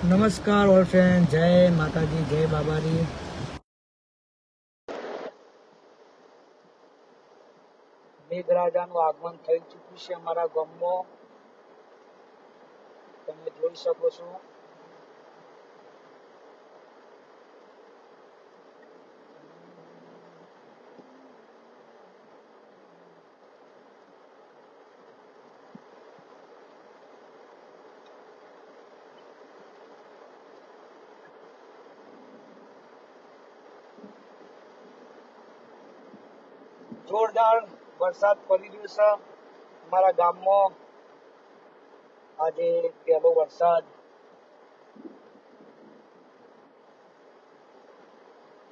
નમસ્કાર all friend, જય માતાજી, જય બાબારી. મેઘરાજાનું આગમન થઈ ચૂક્યું છે અમારા ગામમાં. તમે જોઈ શકો છો. જોરદાર વરસાદ પડી રહ્યો છે અમારા ગામમાં. આજે પહેલો વરસાદ.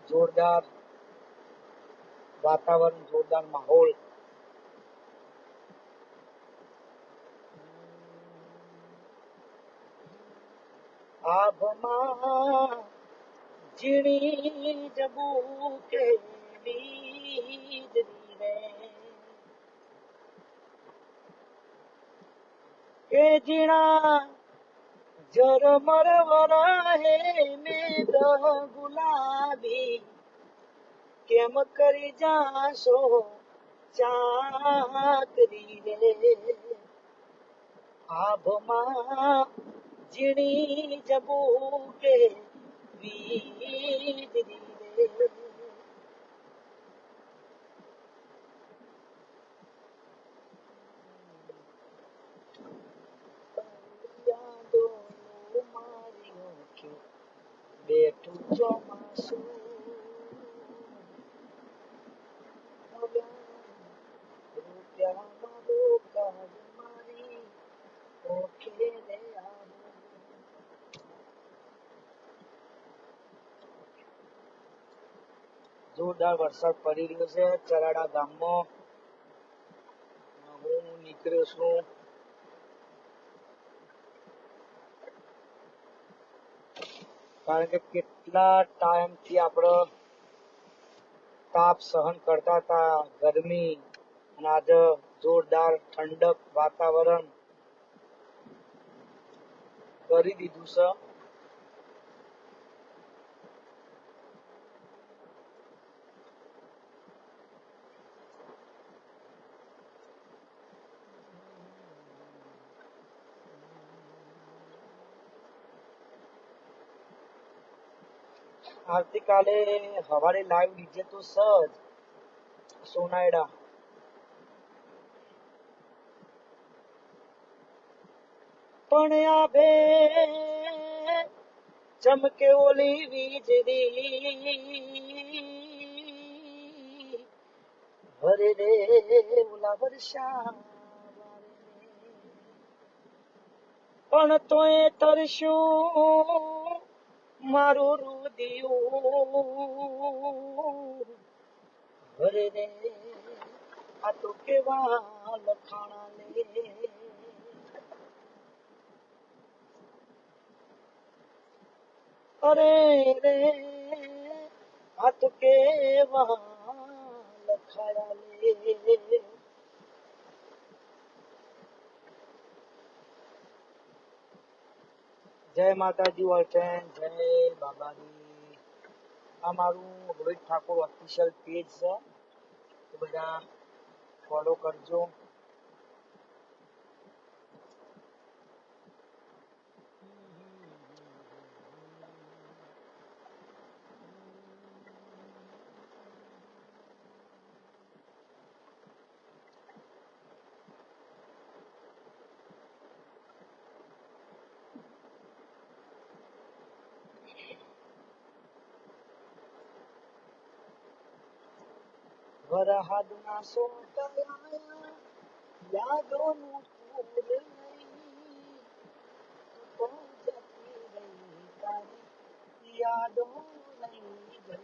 જોરદાર વાતાવરણ, જોરદાર માહોલ. આભમાં ઝીણી જબુ કે વીજળી રે, કે ઝીણા ઝરમર વરહે મેઘ ગુલાબી, કેમ કરી જાશો ચાકરી રે. આભમાં ઝીણી જબુ કે વીજળી રે. યાદોનું મારી ઓંખે બેઠું ચોમાસું, રૂપિયામાં ડોકાઈ મારી ઓંખે રે આવું. જોરદાર વરસાદ પડી રહ્યો છે ચરાડા ગામમાં. હું નીકળ્યો છું. કારણ કે કેટલા ટાઈમથી આપણે તાપ સહન કરતા હતા, ગરમી, અને આજે જોરદાર ઠંડક વાતાવરણ કરી દીધું છે. આવતીકાલે સવારે લાઈવ ડીજે તો સજ સોનાયડા. પણ આ ભે ચમકે ઓલી વીજળી, ભરે રે ઓલા વર્ષા, પણ તોય તરશું મારું રુદિયું. ભરે રે આ તો કેવા લખાણા લે. અરે રે આ તો કેવા લખાયા લે. જય માતાજી વર્ચન, જય બાબાજી. આ મારું રોહિત ઠાકોર ઓફિશિયલ પેજ છે, તો બધા ફોલો કરજો. વરહાદના સોટલાયા યાદોનું પૂર લઈ, તું જતી રહી તારી યાદો લઈ ગઈ.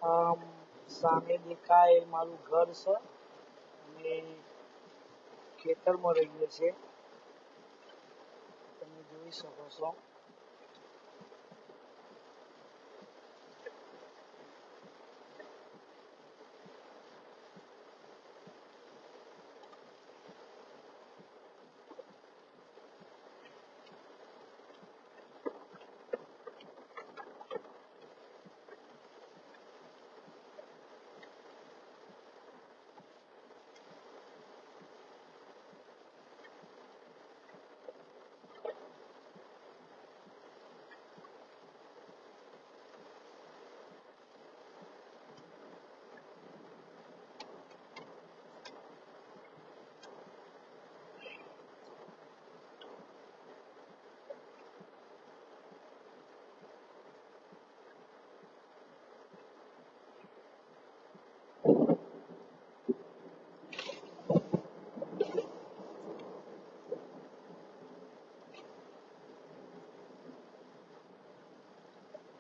આમ સામે દેખાય એ મારું ઘર છે અને ખેતરમાં રહીએ છીએ, તમે જોઈ શકો છો.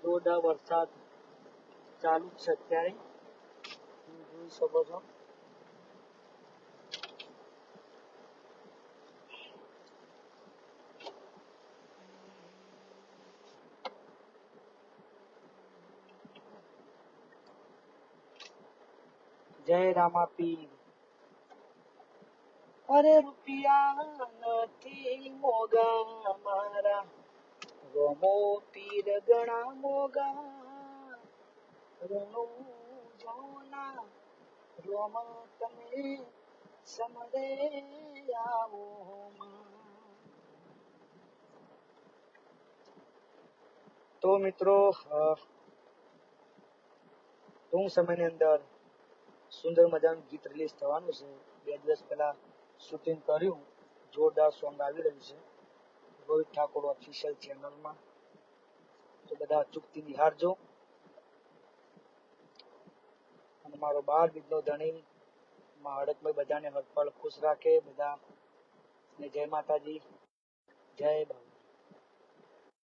જોરદાર વરસાદ ચાલુ છે અત્યારે, તમે જોઈ શકો છો. જય રામાપીર. અરે રૂપિયા નથી મોગા મારા, રોમો પીર ગણા મોગા, રણું જોના રોમ તમે સમરે આવો માં. તો મિત્રો ટૂંક સમયની અંદર સુંદર મજાનું ગીત રિલીઝ થવાનું છે. 2 દિવસ પહેલા શૂટિંગ કર્યું, જોરદાર સોંગ આવી રહ્યું છે રોહિત ઠાકોર ઓફિશિયલ ચેનલમાં, તો બધા અચૂકથી નિહાળજો. અને મારો 12 બીજનો ધણી માં હડકભાઈ બધાને હરપળ ખુશ રાખે. બધા ને જય માતાજી, જય બાબા.